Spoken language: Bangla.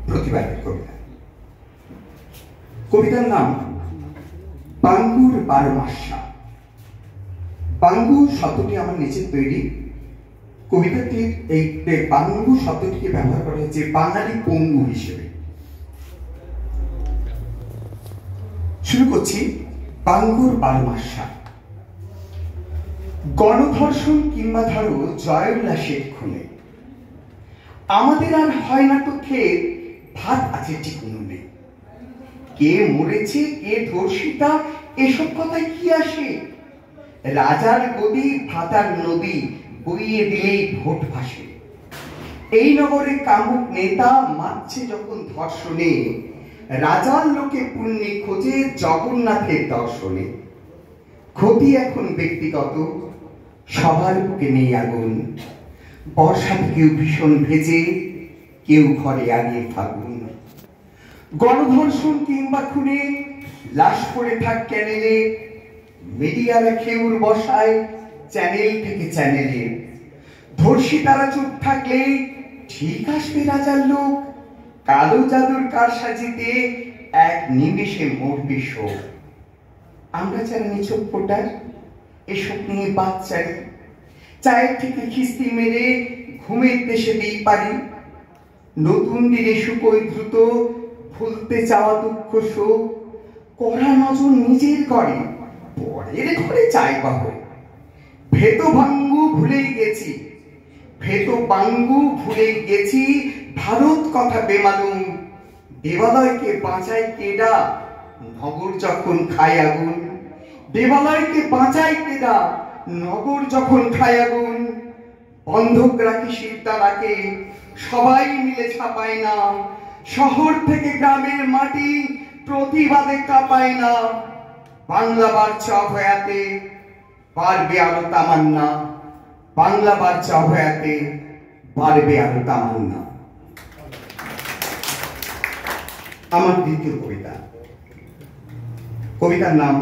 প্রতিবাদের কবিতা। কবিতার নাম বাঙ্গুর 12 মাসা। বাঙ্গু শব্দটি আমার নিচে তৈরি। কবিতাটির এই বাঙ্গু শব্দটিকে ব্যবহার করা হয়েছে বাঙালি পঙ্গু হিসেবে। শুরু করছি বাঙ্গুর 12 মাসা। গণধর্ষণ কিংবা ধরো জয় উল্লাসের খুনে আমাদের আর হয় না তো খেয়ে ভাত আছে ঠিক নেই। কে মরেছে কে ধর্ষিতা এসব কথায় কি আসে? রাজার গদি ভাতার নদী বইয়ে দিলেই ভোট ভাসে। এই নগরে কামুক নেতা মারছে যখন ধর্ষণে, রাজার লোকে পুণ্যে খোঁজে জগন্নাথের দর্শনে। ক্ষতি এখন ব্যক্তিগত, সবার বুকে নেই আগুন। বর্ষাতে কেউ ভীষণ ভেজে, কেউ ঘরে আগিয়ে ফাগুন। গণধর্ষণ কিংবা খুনে লাশ পড়ে থাক ক্যানেলে, মিডিয়ারা খেউর বসায় চ্যানেল থেকে চ্যানেলে। ধর্ষিতারা চুপ থাকলে ঠিক আসবে রাজার লোক, কালো জাদুর কারসাজিতে এক নিমেষে মরবে শোক। আমরা যারা নিছক ভোটার এসব নিয়ে বাচ্চারি, চায়ের থেকে খিস্তি মেরে ঘুমের দেশে দিই পারি। নতুন দিনে শুকোই দ্রুত ভুলতে চাওয়া দুঃখ শোক। কড়া নজর নিজের ঘরে পরের ঘরে চাই বাহু। ভেত ভাঙ্গু ভুলেই গেছি, ভেত বাঙ্গু ভুলে গেছি, ভারত কথা বেমালুম। দেবালয়কে বাঁচাই কেডা নগর যখন খায় আগুন। দেবালয়কে বাঁচাই কেডা নগর যখন খায় আগুন। বন্ধক রাখি সিদ্ধারাকে সবাই মিলে ছাপায় না। শহর থেকে গ্রামের মাটি প্রতিবাদে কাঁপায় না। বাংলা বাড়ছে অভয়াতে পারবে আরো তামান্না। বাংলা বাড়ছে অভয়াতে পারবে আরো তামান্না। আমার দ্বিতীয় কবিতা, কবিতার নাম